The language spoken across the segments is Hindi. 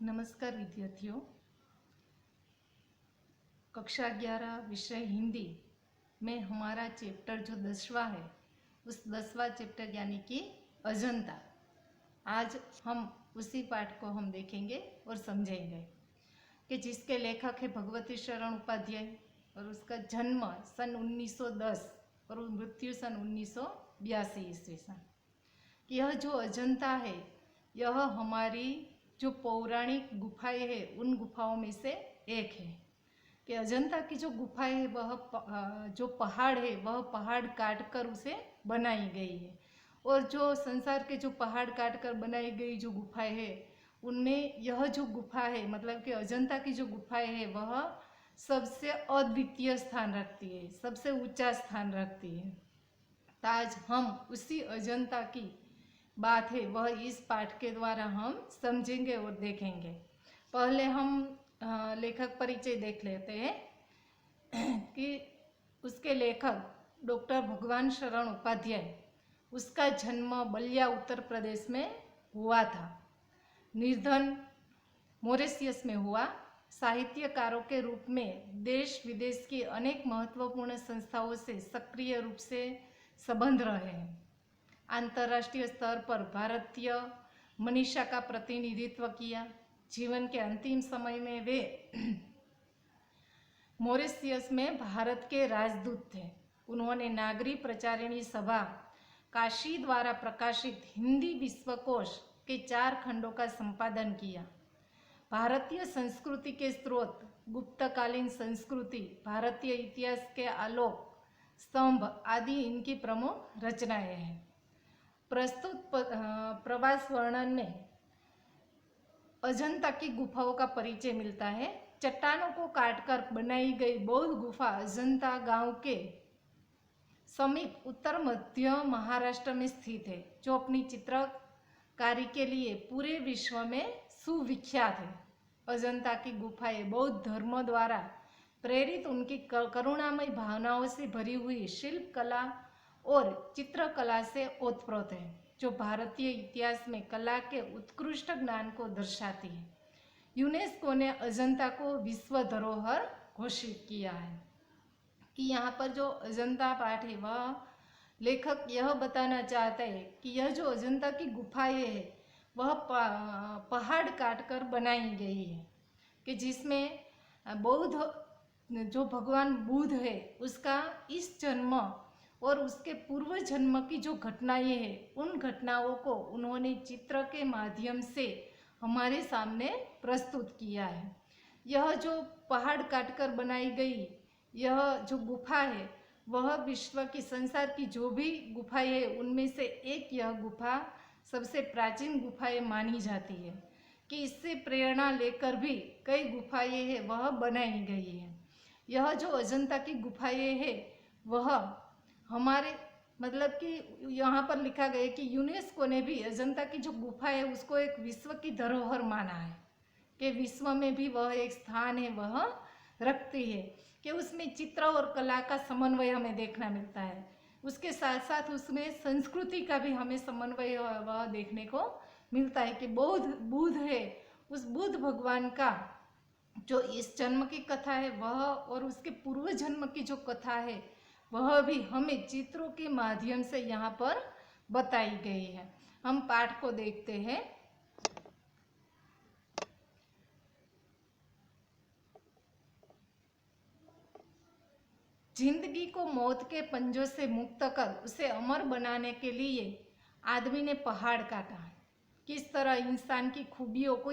नमस्कार विद्यार्थियों। कक्षा 11 विषय हिंदी में हमारा चैप्टर जो 10वां है, उस 10वां चैप्टर यानी कि अजंता, आज हम उसी पाठ को हम देखेंगे और समझेंगे कि जिसके लेखक है भगवती शरण उपाध्याय और उसका जन्म सन 1910 और मृत्यु सन 1982 ईस्वी सन। यह जो अजंता है, यह हमारी जो पौराणिक गुफाएं हैं उन गुफाओं में से एक है। कि अजंता की जो गुफाएं है वह जो पहाड़ है वह पहाड़ काट कर उसे बनाई गई है, और जो संसार के जो पहाड़ काट कर बनाई गई जो गुफाएं है उनमें यह जो गुफा है, मतलब कि अजंता की जो गुफाएं है वह सबसे अद्वितीय स्थान रखती है, सबसे ऊंचा स्थान रखती है। तो आज हम उसी अजंता की बात है वह इस पाठ के द्वारा हम समझेंगे और देखेंगे। पहले हम लेखक परिचय देख लेते हैं कि उसके लेखक डॉक्टर भगवान शरण उपाध्याय, उसका जन्म बलिया उत्तर प्रदेश में हुआ था। निर्धन मॉरिशस में हुआ। साहित्यकारों के रूप में देश विदेश की अनेक महत्वपूर्ण संस्थाओं से सक्रिय रूप से संबंध रहे हैं। अंतर्राष्ट्रीय स्तर पर भारतीय मनीषा का प्रतिनिधित्व किया। जीवन के अंतिम समय में वे मॉरिशस में भारत के राजदूत थे। उन्होंने नागरी प्रचारिणी सभा काशी द्वारा प्रकाशित हिंदी विश्वकोश के 4 खंडों का संपादन किया। भारतीय संस्कृति के स्रोत, गुप्तकालीन संस्कृति, भारतीय इतिहास के आलोक स्तंभ आदि इनकी प्रमुख रचनाएं हैं। प्रस्तुत प्रवास वर्णन में अजंता की गुफाओं का परिचय मिलता है। चट्टानों को काटकर बनाई गई बौद्ध गुफा अजंता गांव के समीप उत्तर मध्य महाराष्ट्र में स्थित है, जो अपनी चित्रकारी के लिए पूरे विश्व में सुविख्यात है। अजंता की गुफाएं बौद्ध धर्म द्वारा प्रेरित उनकी करुणामय भावनाओं से भरी हुई शिल्प कला और चित्रकला से ओतप्रोत है, जो भारतीय इतिहास में कला के उत्कृष्ट ज्ञान को दर्शाती है। यूनेस्को ने अजंता को विश्व धरोहर घोषित किया है। कि यहाँ पर जो अजंता पाठ है वह लेखक यह बताना चाहता है कि यह जो अजंता की गुफाएं है वह पहाड़ काटकर बनाई गई है, कि जिसमें बौद्ध जो भगवान बुद्ध है उसका इस जन्म और उसके पूर्व जन्म की जो घटनाएं हैं उन घटनाओं को उन्होंने चित्र के माध्यम से हमारे सामने प्रस्तुत किया है। यह जो पहाड़ काटकर बनाई गई यह जो गुफा है वह विश्व की संसार की जो भी गुफाएं है उनमें से एक यह गुफा सबसे प्राचीन गुफाएं मानी जाती है, कि इससे प्रेरणा लेकर भी कई गुफाएं है वह बनाई गई है। यह जो अजंता की गुफाएं है वह हमारे मतलब कि यहाँ पर लिखा गया है कि यूनेस्को ने भी अजंता की जो गुफा है उसको एक विश्व की धरोहर माना है, कि विश्व में भी वह एक स्थान है वह रखती है, कि उसमें चित्र और कला का समन्वय हमें देखना मिलता है। उसके साथ साथ उसमें संस्कृति का भी हमें समन्वय वह देखने को मिलता है, कि बुद्ध है, उस बुद्ध भगवान का जो इस जन्म की कथा है वह और उसके पूर्व जन्म की जो कथा है वह भी हमें चित्रों के माध्यम से यहाँ पर बताई गई है। हम पाठ को देखते हैं। जिंदगी को मौत के पंजों से मुक्त कर उसे अमर बनाने के लिए आदमी ने पहाड़ काटा। किस तरह इंसान की खूबियों को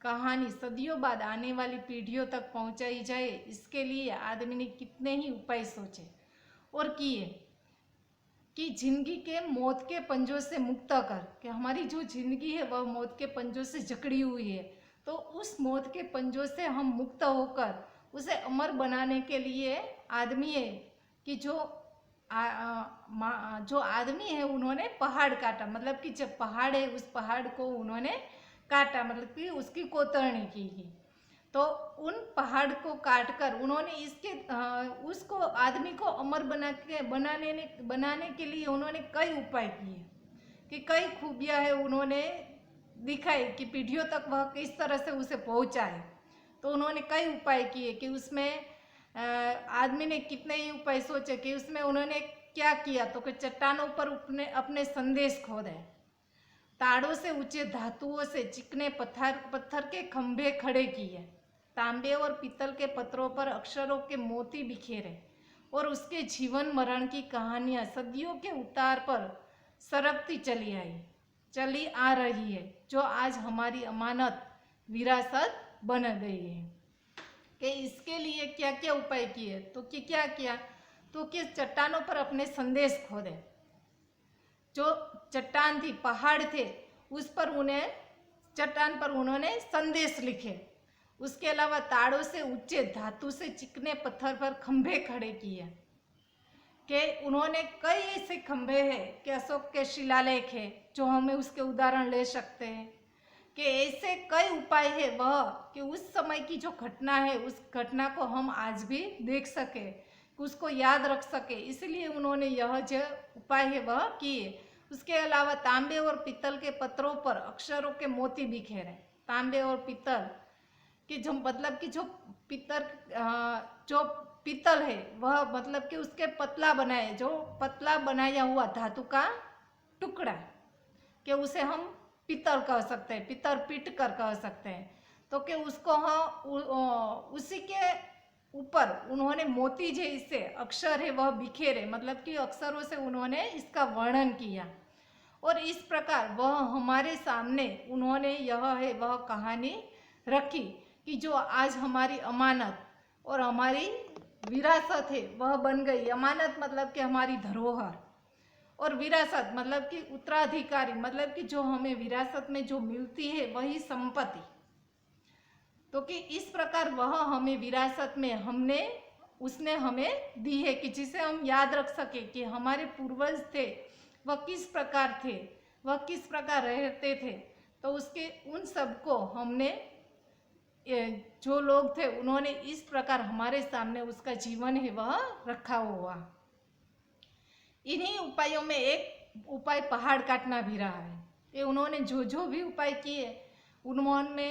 कहानी सदियों बाद आने वाली पीढ़ियों तक पहुंचाई जाए, इसके लिए आदमी ने कितने ही उपाय सोचे और किए, कि जिंदगी के मौत के पंजों से मुक्त कर, कि हमारी जो जिंदगी है वह मौत के पंजों से जकड़ी हुई है, तो उस मौत के पंजों से हम मुक्त होकर उसे अमर बनाने के लिए आदमी है कि जो आदमी है उन्होंने पहाड़ काटा, मतलब कि जब पहाड़ है उस पहाड़ को उन्होंने काटा, मतलब कि उसकी कोतरनी की। तो उन पहाड़ को काटकर उन्होंने इसके उसको आदमी को अमर बनाने के लिए उन्होंने कई उपाय किए, कि कई खूबियां है उन्होंने दिखाए कि पीढ़ियों तक वह किस तरह से उसे पहुंचाए। तो उन्होंने कई उपाय किए कि उसमें आदमी ने कितने ही उपाय सोचे कि उसमें उन्होंने क्या किया, तो कि चट्टानों पर अपने अपने संदेश खोदे, ताड़ों से ऊंचे धातुओं से चिकने पत्थर के खंभे खड़े किए, तांबे और पीतल के पत्रों पर अक्षरों के मोती बिखेरे और उसके जीवन मरण की कहानियां सदियों के उतार पर सरकती चली आ रही है, जो आज हमारी अमानत विरासत बन गई है। कि इसके लिए क्या क्या उपाय किए, तो कि क्या किया, तो कि चट्टानों पर अपने संदेश खोदे, जो चट्टान थी, पहाड़ थे, उस पर उन्हें चट्टान पर उन्होंने संदेश लिखे। उसके अलावा ताड़ों से ऊंचे धातु से चिकने पत्थर पर खंभे खड़े किए, कि उन्होंने कई ऐसे खंभे हैं कि अशोक के शिलालेख है जो हमें उसके उदाहरण ले सकते हैं, कि ऐसे कई उपाय है वह कि उस समय की जो घटना है उस घटना को हम आज भी देख सके, उसको याद रख सके, इसलिए उन्होंने यह जो उपाय है वह किए। उसके अलावा तांबे और पीतल के पत्रों पर अक्षरों के मोती बिखेरे। तांबे और पीतल कि जो मतलब कि जो पीतल है वह मतलब कि उसके पतला बनाए, जो पतला बनाया हुआ धातु का टुकड़ा, कि उसे हम पीतल कह सकते हैं, पीतल पीट कर कह सकते हैं। तो कि उसको हम उसी के ऊपर उन्होंने मोती जैसे अक्षर है वह बिखेरे, मतलब कि अक्षरों से उन्होंने इसका वर्णन किया। और इस प्रकार वह हमारे सामने उन्होंने यह है वह कहानी रखी कि जो आज हमारी अमानत और हमारी विरासत है वह बन गई। अमानत मतलब कि हमारी धरोहर, और विरासत मतलब कि उत्तराधिकारी, मतलब कि जो हमें विरासत में जो मिलती है वही संपत्ति। तो कि इस प्रकार वह हमें विरासत में उसने हमें दी है कि जिसे हम याद रख सके कि हमारे पूर्वज थे वह किस प्रकार थे, वह किस प्रकार रहते थे। तो उसके उन सब को हमने जो लोग थे उन्होंने इस प्रकार हमारे सामने उसका जीवन है वह रखा हुआ। इन्हीं उपायों में एक उपाय पहाड़ काटना भी रहा है। ये उन्होंने जो जो भी उपाय किए उन्होंने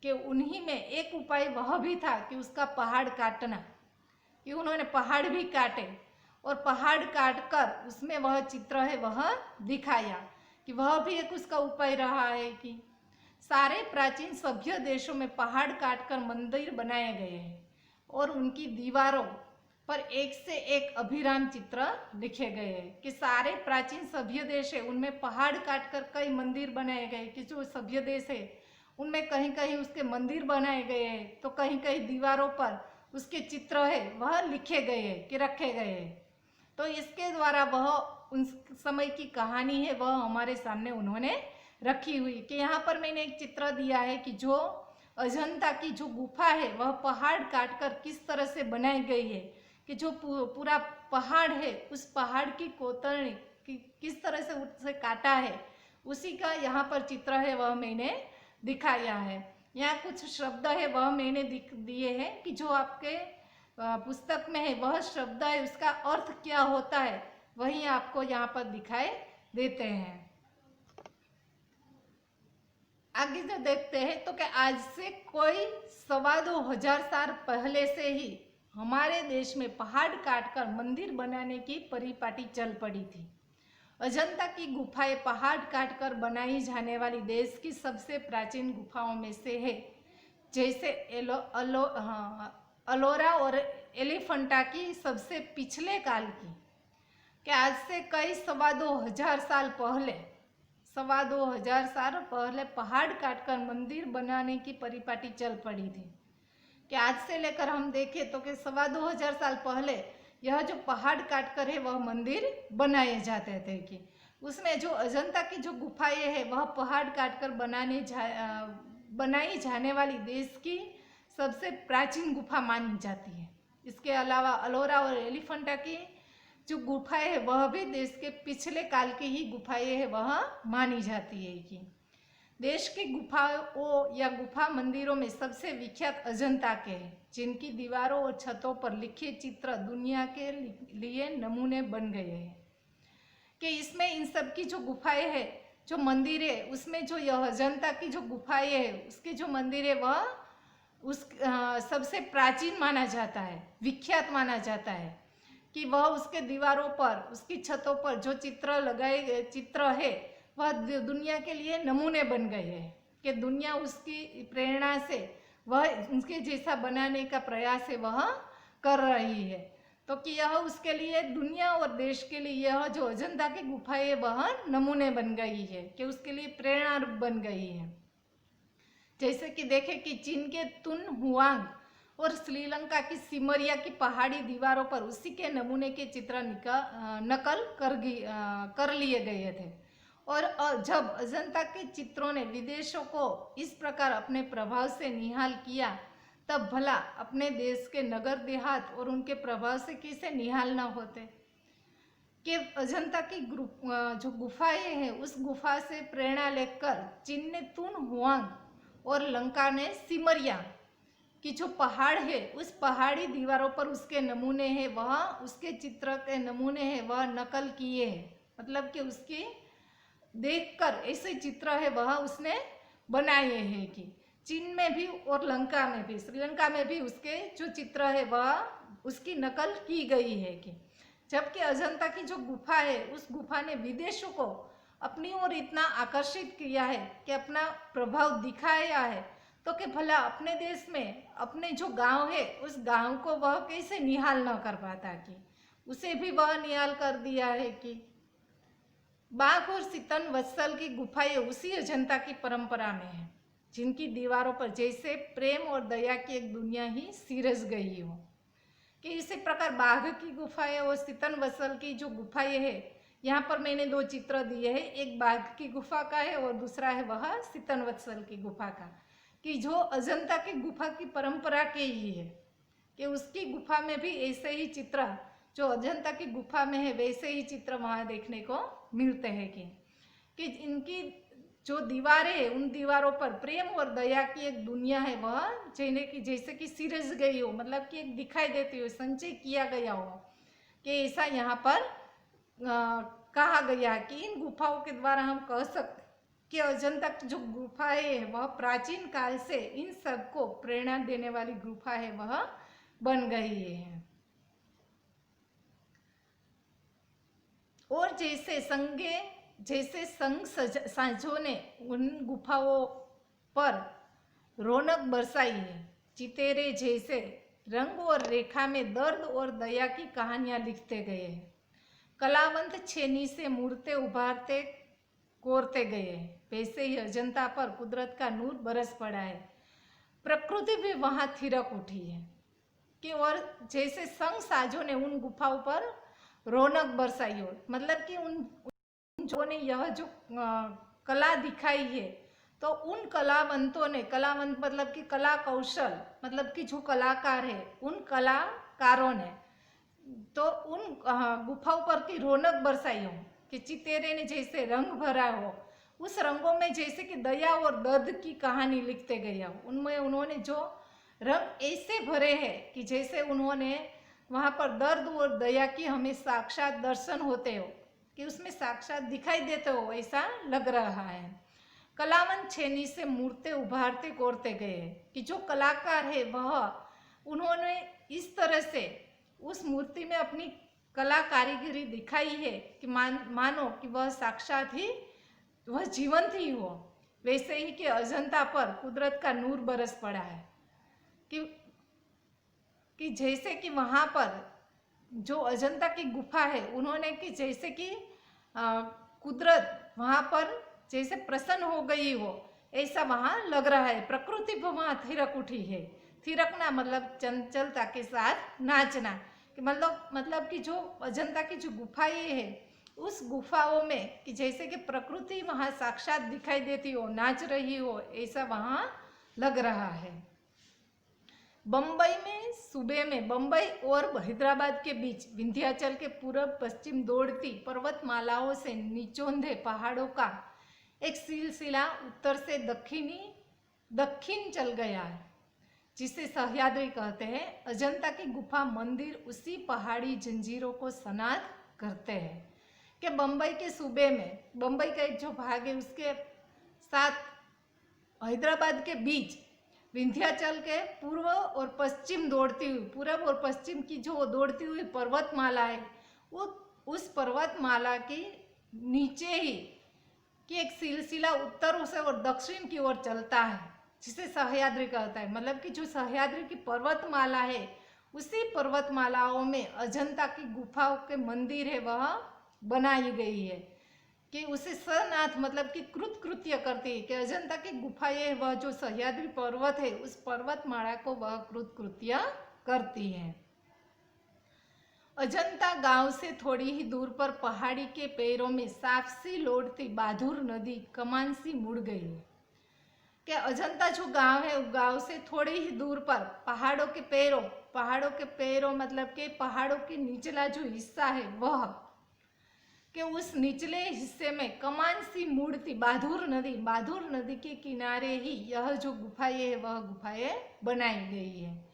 कि उन्हीं में एक उपाय वह भी था कि उसका पहाड़ काटना, कि उन्होंने पहाड़ भी काटे और पहाड़ काट कर उसमें वह चित्र है वह दिखाया, कि वह भी एक उसका उपाय रहा है। कि सारे प्राचीन सभ्य देशों में पहाड़ काटकर मंदिर बनाए गए हैं और उनकी दीवारों पर एक से एक अभिराम चित्र लिखे गए हैं। कि सारे प्राचीन सभ्य देश है उनमें पहाड़ काटकर कई मंदिर बनाए गए, कि जो सभ्य देश है उनमें कहीं कहीं उसके मंदिर बनाए गए हैं, तो कहीं कहीं दीवारों पर उसके चित्र है वह लिखे गए हैं कि रखे गए हैं। तो इसके द्वारा वह उन समय की कहानी है वह हमारे सामने उन्होंने रखी हुई। कि यहाँ पर मैंने एक चित्र दिया है कि जो अजंता की जो गुफा है वह पहाड़ काटकर किस तरह से बनाई गई है, कि जो पूरा पहाड़ है उस पहाड़ की कोतरनी किस तरह से उसे काटा है, उसी का यहाँ पर चित्र है वह मैंने दिखाया है। यहाँ कुछ शब्द है वह मैंने दिए हैं कि जो आपके पुस्तक में है वह शब्द है उसका अर्थ क्या होता है वही आपको यहाँ पर दिखाई देते हैं। आगे जो देखते हैं तो कि आज से कोई 2,2500 साल पहले से ही हमारे देश में पहाड़ काटकर मंदिर बनाने की परिपाटी चल पड़ी थी। अजंता की गुफाएं पहाड़ काटकर बनाई जाने वाली देश की सबसे प्राचीन गुफाओं में से है, जैसे अलोरा और एलिफेंटा की सबसे पिछले काल की। कि आज से कई 2,2500 साल पहले 2,2500 साल पहले पहाड़ काटकर मंदिर बनाने की परिपाटी चल पड़ी थी। कि आज से लेकर हम देखें तो कि 2,2500 साल पहले यह जो पहाड़ काटकर है वह मंदिर बनाए जाते थे। कि उसमें जो अजंता की जो गुफाएं है वह पहाड़ काटकर बनाई जाने वाली देश की सबसे प्राचीन गुफा मानी जाती है। इसके अलावा अलोरा और एलिफेंटा की जो गुफाएं है वह भी देश के पिछले काल की ही गुफाएं है वह मानी जाती है। कि देश की गुफाओं या गुफा मंदिरों में सबसे विख्यात अजंता के हैं, जिनकी दीवारों और छतों पर लिखे चित्र दुनिया के लिए नमूने बन गए हैं। कि इसमें इन सब की जो गुफाएं हैं जो मंदिर है उसमें जो यह अजंता की जो गुफाएं है उसके जो मंदिर है वह सबसे प्राचीन माना जाता है, विख्यात माना जाता है कि वह उसके दीवारों पर, उसकी छतों पर जो चित्र है वह दुनिया के लिए नमूने बन गए हैं कि दुनिया उसकी प्रेरणा से वह उसके जैसा बनाने का प्रयास है वह कर रही है। तो कि यह उसके लिए दुनिया और देश के लिए यह जो अजंता की गुफाएं वह नमूने बन गई है कि उसके लिए प्रेरणा बन गई है। जैसे कि देखें कि चीन के तुन हुआंग और श्रीलंका की सिमरिया की पहाड़ी दीवारों पर उसी के नमूने के चित्र नकल कर लिए गए थे। और जब अजंता के चित्रों ने विदेशों को इस प्रकार अपने प्रभाव से निहाल किया, तब भला अपने देश के नगर देहात और उनके प्रभाव से कैसे निहाल न होते। कि अजंता की जो गुफाएं हैं उस गुफा से प्रेरणा लेकर चीन ने तुन हुआंग और लंका ने सिमरिया कि जो पहाड़ है उस पहाड़ी दीवारों पर उसके नमूने हैं, वह उसके चित्र के नमूने हैं वह नकल किए हैं। मतलब कि उसकी देखकर ऐसे चित्र है वह उसने बनाए हैं कि चीन में भी और लंका में भी, श्रीलंका में भी उसके जो चित्र है वह उसकी नकल की गई है कि जबकि अजंता की जो गुफा है उस गुफा ने विदेशों को अपनी ओर इतना आकर्षित किया है कि अपना प्रभाव दिखाया है। तो कि भला अपने देश में अपने जो गांव है उस गांव को वह कैसे निहाल न कर पाता कि उसे भी वह निहाल कर दिया है कि बाघ और सितन वत्सल की गुफाएं उसी अजंता की परंपरा में है, जिनकी दीवारों पर जैसे प्रेम और दया की एक दुनिया ही सिरस गई हो। कि इसी प्रकार बाघ की गुफाएं और सितन वत्सल की जो गुफाएं है, यहाँ पर मैंने दो चित्र दिए हैं, एक बाघ की गुफा का है और दूसरा है वह सितन वत्सल की गुफा का, कि जो अजंता की गुफा की परंपरा के ही है कि उसकी गुफा में भी ऐसे ही चित्र जो अजंता की गुफा में है वैसे ही चित्र वहाँ देखने को मिलते हैं कि इनकी जो दीवारें हैं उन दीवारों पर प्रेम और दया की एक दुनिया है वह जैसे कि सिरस गई हो, मतलब कि एक दिखाई देती हो, संचय किया गया हो कि ऐसा यहाँ पर कहा गया कि इन गुफाओं के द्वारा हम कह सकते कि अजंता की जो गुफाएं है वह प्राचीन काल से इन सबको प्रेरणा देने वाली गुफा है वह बन गई है। और जैसे संग साझों ने उन गुफाओं पर रौनक बरसाई है, चितेरे जैसे रंग और रेखा में दर्द और दया की कहानियां लिखते गए हैं, कलावंत छेनी से मूर्तें उभारते कोरते गए हैं, वैसे ही अजंता पर कुदरत का नूर बरस पड़ा है, प्रकृति भी वहां थिरक उठी है कि और जैसे संग साझों ने उन गुफाओं पर रौनक बरसाई हो, मतलब कि उन जो ने यह जो कला दिखाई है तो उन कलावंतों ने, कलावंत मतलब कि कला कौशल, मतलब कि जो कलाकार है उन कलाकारों ने तो उन गुफाओं पर की रौनक बरसाई हो कि चितेरे ने जैसे रंग भरा हो, उस रंगों में जैसे कि दया और दर्द की कहानी लिखते गए हो, उनमें उन्होंने जो रंग ऐसे भरे हैं कि जैसे उन्होंने वहाँ पर दर्द और दया की हमें साक्षात दर्शन होते हो कि उसमें साक्षात दिखाई देते हो ऐसा लग रहा है। कलावंत छेनी से मूर्तें उभारते कोरते गए कि जो कलाकार है वह उन्होंने इस तरह से उस मूर्ति में अपनी कला कारीगरी दिखाई है कि मानो कि वह साक्षात ही वह जीवंत ही हो, वैसे ही कि अजंता पर कुदरत का नूर बरस पड़ा है कि जैसे कि वहाँ पर जो अजंता की गुफा है उन्होंने कि जैसे कि कुदरत वहाँ पर जैसे प्रसन्न हो गई हो ऐसा वहाँ लग रहा है, प्रकृति भी वहाँ थिरक उठी है। थिरकना मतलब चंचलता के साथ नाचना कि मतलब कि जो अजंता की जो गुफाएं है उस गुफाओं में कि जैसे कि प्रकृति वहाँ साक्षात दिखाई देती हो, नाच रही हो, ऐसा वहाँ लग रहा है। बम्बई में सूबे में बम्बई और हैदराबाद के बीच विंध्याचल के पूर्व पश्चिम दौड़ती पर्वतमालाओं से निचोंधे पहाड़ों का एक सिलसिला उत्तर से दक्षिण चल गया है, जिसे सह्याद्री कहते हैं। अजंता की गुफा मंदिर उसी पहाड़ी जंजीरों को सनाद करते हैं कि बम्बई के सूबे में, बम्बई का एक जो भाग है उसके साथ हैदराबाद के बीच विंध्याचल के पूर्व और पश्चिम दौड़ती हुई, पूर्व और पश्चिम की जो दौड़ती हुई पर्वतमाला है, वो उस पर्वतमाला की नीचे ही कि एक सिलसिला उत्तर से और दक्षिण की ओर चलता है, जिसे सह्याद्री कहता है। मतलब कि जो सह्याद्री की पर्वतमाला है, उसी पर्वतमालाओं में अजंता की गुफाओं के मंदिर है वह बनाई गई है, कि उसे सनाथ मतलब कि कृतकृत्य करती है, कि अजंता की गुफाएं वह जो सह्याद्री पर्वत है उस पर्वतमाला को वह कृतकृत्य करती है। अजंता गांव से थोड़ी ही दूर पर पहाड़ी के पैरों में साफ सी लौटती बाधुर नदी कमानसी मुड़ गई है। कि अजंता जो गांव है, उस गांव से थोड़ी ही दूर पर पहाड़ों के पैरों मतलब के पहाड़ों के निचला जो हिस्सा है वह, कि उस निचले हिस्से में कमान सी मुड़ती बाधुर नदी के किनारे ही यह जो गुफाएं है वह गुफाएं बनाई गई है।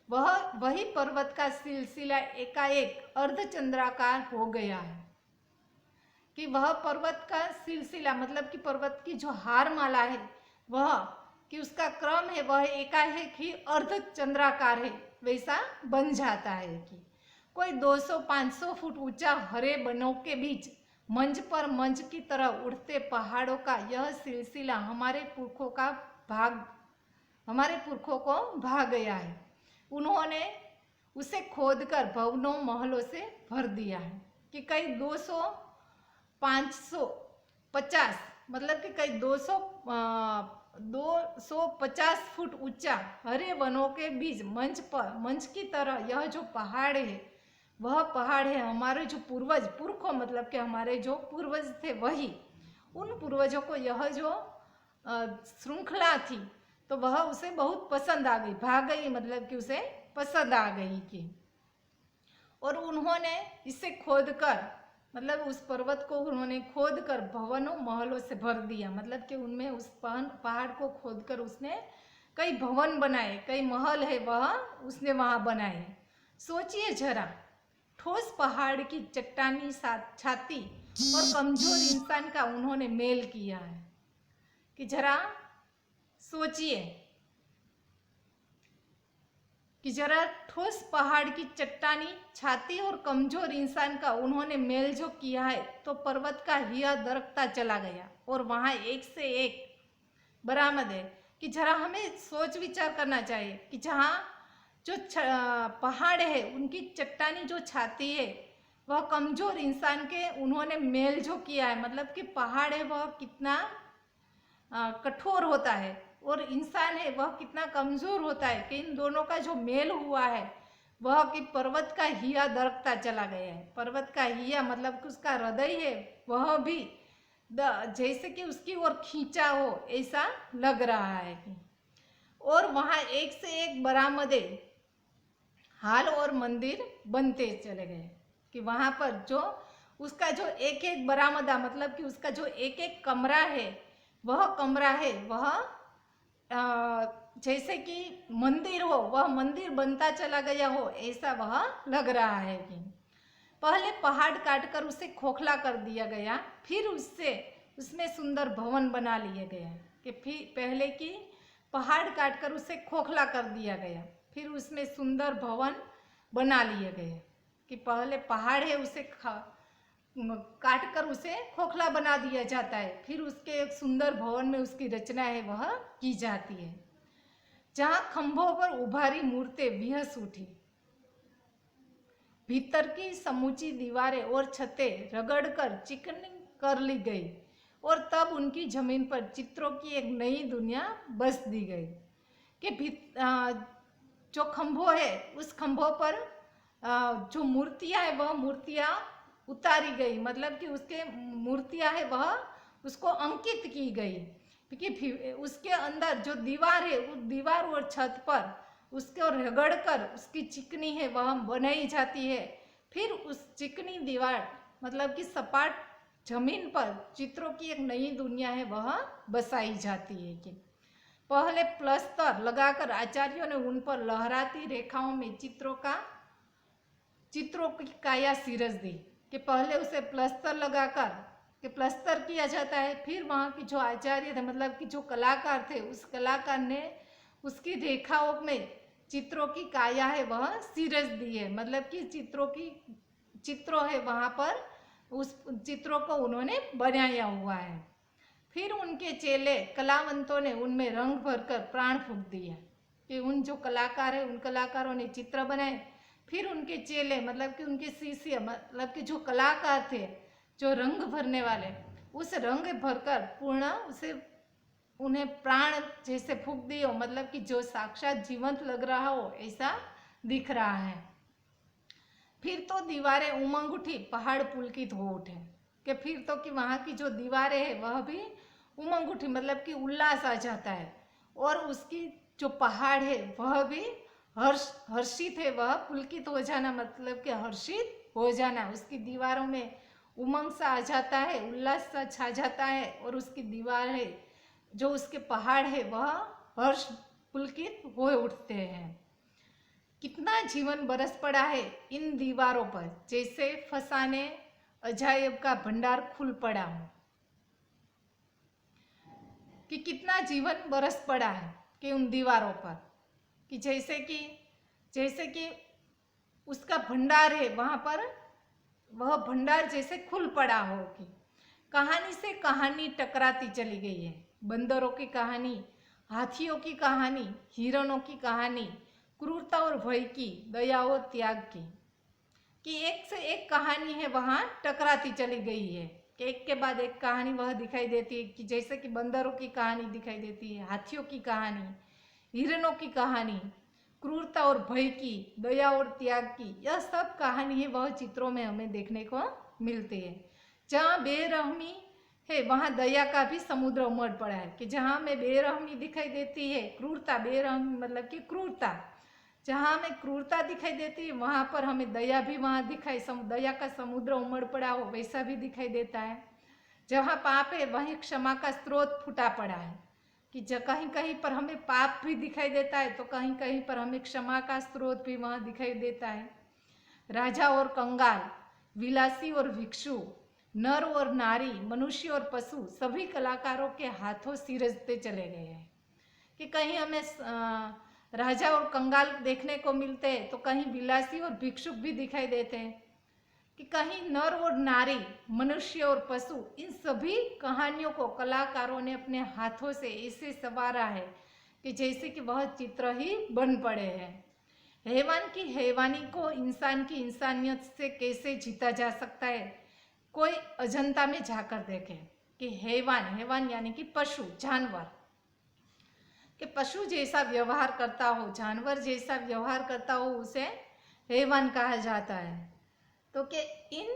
वही पर्वत का सिलसिला एकाएक अर्धचंद्राकार हो गया है, कि वह पर्वत का सिलसिला मतलब कि पर्वत की जो हारमाला है वह, कि उसका क्रम है वह एकाएक ही अर्धचंद्राकार है वैसा बन जाता है। कि कोई 200-500 फुट ऊंचा हरे बनों के बीच मंच की तरह उठते पहाड़ों का यह सिलसिला हमारे पुरखों को भा गया है। उन्होंने उसे खोदकर भवनों महलों से भर दिया है, कि कई 200-550 मतलब कि कई 250 फुट ऊंचा हरे वनों के बीच मंच की तरह यह जो पहाड़ है वह पहाड़ है हमारे जो पुरखों मतलब कि हमारे जो पूर्वज थे, वही उन पूर्वजों को यह जो श्रृंखला थी तो वह उसे बहुत पसंद आ गई, भाग गई मतलब कि उसे पसंद आ गई की। और उन्होंने इसे खोदकर मतलब उस पर्वत को उन्होंने खोदकर भवनों महलों से भर दिया, मतलब कि उनमें उस पहाड़ को खोदकर उसने कई भवन बनाए, कई महल है वह उसने वहाँ बनाए। सोचिए जरा, ठोस पहाड़ की चट्टानी छाती और कमजोर इंसान का उन्होंने मेल किया है। कि जरा सोचिए कि जरा ठोस पहाड़ की चट्टानी छाती और कमजोर इंसान का उन्होंने मेल जो किया है, तो पर्वत का हिया दरकता चला गया और वहां एक से एक बरामद है। कि जरा हमें सोच विचार करना चाहिए कि जहाँ जो पहाड़ है उनकी चट्टानी जो छाती है वह कमजोर इंसान के उन्होंने मेल जो किया है, मतलब कि पहाड़ है वह कितना कठोर होता है और इंसान है वह कितना कमजोर होता है, कि इन दोनों का जो मेल हुआ है वह कि पर्वत का हिया दरकता चला गया है। पर्वत का हिया मतलब कि उसका हृदय है वह भी जैसे कि उसकी ओर खींचा हो ऐसा लग रहा है। और वहाँ एक से एक बरामदे हाल और मंदिर बनते चले गए, कि वहाँ पर जो उसका जो एक एक बरामदा मतलब कि उसका जो एक एक कमरा है वह जैसे कि मंदिर हो, वह मंदिर बनता चला गया हो ऐसा वह लग रहा है। कि पहले पहाड़ काटकर उसे खोखला कर दिया गया, फिर उसमें सुंदर भवन बना लिए गए। कि फिर पहले की पहाड़ काटकर उसे खोखला कर दिया गया, फिर उसमें सुंदर भवन बना लिए गए। कि पहले पहाड़ है उसे काट कर उसे खोखला बना दिया जाता है, फिर उसके एक सुंदर भवन में उसकी रचना है वह की जाती है। जहाँ खंभों पर उभारी मूर्तें विहस उठी, भीतर की समूची दीवारें और छतें रगड़कर चिकनी कर ली गई और तब उनकी जमीन पर चित्रों की एक नई दुनिया बस दी गई। कि जो खंभों है उस खंभों पर जो मूर्तियां है वह मूर्तियां उतारी गई, मतलब कि उसके मूर्तियां है वह उसको अंकित की गई। क्योंकि उसके अंदर जो दीवार है उस दीवार और छत पर उसको रगड़कर उसकी चिकनी है वह बनाई जाती है, फिर उस चिकनी दीवार मतलब कि सपाट जमीन पर चित्रों की एक नई दुनिया है वह बसाई जाती है। कि पहले प्लस्तर लगाकर आचार्यों ने उन पर लहराती रेखाओं में चित्रों की काया सीरस दी, कि पहले उसे प्लस्तर लगाकर कि प्लस्तर किया जाता है, फिर वहाँ की जो आचार्य थे मतलब कि जो कलाकार थे उस कलाकार ने उसकी रेखाओं में चित्रों की काया है वह सीरज दी है, मतलब कि चित्रों है वहाँ पर उस चित्रों को उन्होंने बनाया हुआ है। फिर उनके चेले कलावंतों ने उनमें रंग भरकर प्राण फूंक दिया कि उन जो कलाकार है उन कलाकारों ने चित्र बनाए, फिर उनके चेले मतलब कि उनके शिष्य मतलब कि जो कलाकार थे जो रंग भरने वाले उस रंग भरकर पूर्ण उसे उन्हें प्राण जैसे फूंक दिए, मतलब कि जो साक्षात जीवंत लग रहा हो ऐसा दिख रहा है। फिर तो दीवारें उमंग उठी, पहाड़ पुलकित हो उठे कि फिर तो कि वहाँ की जो दीवारें हैं वह भी उमंग उठी मतलब कि उल्लास आ जाता है, और उसकी जो पहाड़ है वह भी हर्षित है, वह पुलकित हो जाना मतलब कि हर्षित हो जाना, उसकी दीवारों में उमंग सा आ जाता है, उल्लास सा छा जाता है, और उसकी दीवार है जो उसके पहाड़ है वह हर्ष पुलकित हो उठते हैं। कितना जीवन बरस पड़ा है इन दीवारों पर, जैसे फसाने अजायब का भंडार खुल पड़ा हो, कि कितना जीवन बरस पड़ा है कि उन दीवारों पर, कि जैसे कि उसका भंडार है वहाँ पर, वह भंडार जैसे खुल पड़ा हो। कि कहानी से कहानी टकराती चली गई है, बंदरों की कहानी, हाथियों की कहानी, हिरणों की कहानी, क्रूरता और भय की, दया और त्याग की, कि एक से एक कहानी है वहाँ टकराती चली गई है, कि एक के बाद एक कहानी वह दिखाई देती है, कि जैसे कि बंदरों की कहानी दिखाई देती है, हाथियों की कहानी, हिरणों की कहानी, क्रूरता और भय की, दया और त्याग की, यह सब कहानी है वह चित्रों में हमें देखने को मिलती है। जहाँ बेरहमी है वहाँ दया का भी समुद्र उमड़ पड़ा है, कि जहाँ हमें बेरहमी दिखाई देती है, क्रूरता, बेरहमी मतलब कि क्रूरता, जहाँ हमें क्रूरता दिखाई देती है वहाँ पर हमें दया भी वहाँ दया का समुद्र उमड़ पड़ा हो वैसा भी दिखाई देता है। जहाँ पाप है वहीं क्षमा का स्रोत फूटा पड़ा है, कि कहीं कहीं पर हमें पाप भी दिखाई देता है तो कहीं कहीं पर हमें क्षमा का स्रोत भी वहाँ दिखाई देता है। राजा और कंगाल, विलासी और भिक्षु, नर और नारी, मनुष्य और पशु, सभी कलाकारों के हाथों सिरजते चले गए हैं, कि कहीं हमें राजा और कंगाल देखने को मिलते हैं तो कहीं विलासी और भिक्षुक भी दिखाई देते हैं, कि कहीं नर और नारी, मनुष्य और पशु, इन सभी कहानियों को कलाकारों ने अपने हाथों से ऐसे संवारा है कि जैसे कि वह चित्र ही बन पड़े हैं। हैवान की हैवानी को इंसान की इंसानियत से कैसे जीता जा सकता है, कोई अजंता में जाकर देखे, कि हैवान यानी कि पशु, जानवर, कि पशु जैसा व्यवहार करता हो, जानवर जैसा व्यवहार करता हो उसे हैवान कहा जाता है। तो कि इन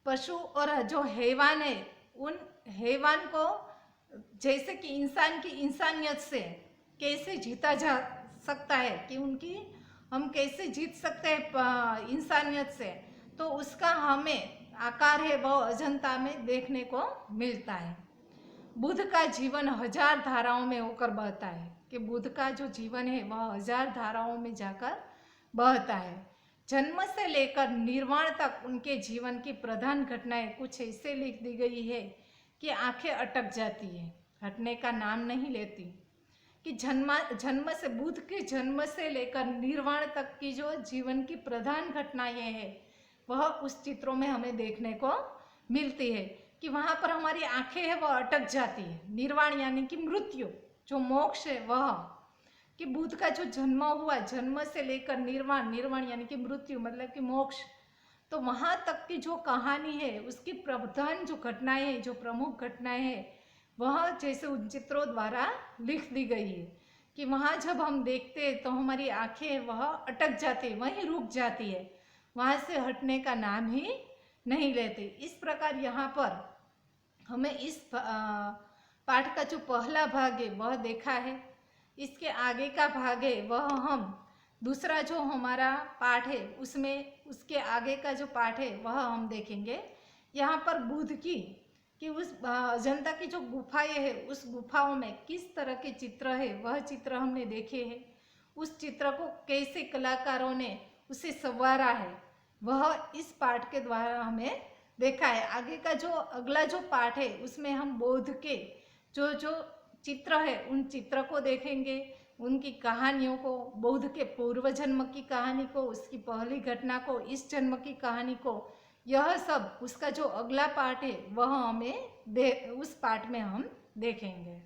पशु और जो हैवान है उन हैवान को जैसे कि इंसान की इंसानियत से कैसे जीता जा सकता है, कि उनकी हम कैसे जीत सकते हैं इंसानियत से, तो उसका हमें आकार है वह अजंता में देखने को मिलता है। बुद्ध का जीवन 1000 धाराओं में होकर बहता है, कि बुद्ध का जो जीवन है वह 1000 धाराओं में जाकर बहता है। जन्म से लेकर निर्वाण तक उनके जीवन की प्रधान घटनाएं कुछ ऐसे लिख दी गई है कि आंखें अटक जाती है, हटने का नाम नहीं लेती। कि जन्म से बुद्ध के जन्म से लेकर निर्वाण तक की जो जीवन की प्रधान घटनाएं हैं वह उस चित्रों में हमें देखने को मिलती है, कि वहाँ पर हमारी आंखें है वह अटक जाती है। निर्वाण यानी कि मृत्यु, जो मोक्ष है वह, कि बुद्ध का जो जन्म हुआ, जन्म से लेकर निर्वाण यानी कि मृत्यु मतलब कि मोक्ष, तो वहाँ तक की जो कहानी है उसकी प्रधान जो घटनाएं हैं, जो प्रमुख घटनाएं हैं वह जैसे उन चित्रों द्वारा लिख दी गई है, कि वहाँ जब हम देखते हैं तो हमारी आंखें वह अटक जाती है, वहीं रुक जाती है, वहाँ से हटने का नाम ही नहीं लेते। इस प्रकार यहाँ पर हमें इस पाठ का जो पहला भाग है वह देखा है, इसके आगे का भाग है वह हम दूसरा जो हमारा पाठ है उसमें उसके आगे का जो पाठ है वह हम देखेंगे। यहाँ पर बुद्ध की कि उस अजंता की जो गुफाएं है उस गुफाओं में किस तरह के चित्र है वह चित्र हमने देखे हैं, उस चित्र को कैसे कलाकारों ने उसे संवारा है, वह इस पाठ के द्वारा हमें देखा है। आगे का जो अगला जो पाठ है उसमें हम बौद्ध के जो जो चित्र है उन चित्र को देखेंगे, उनकी कहानियों को, बौद्ध के पूर्व जन्म की कहानी को, उसकी पहली घटना को, इस जन्म की कहानी को, यह सब उसका जो अगला पार्ट है वह हमें उस पार्ट में हम देखेंगे।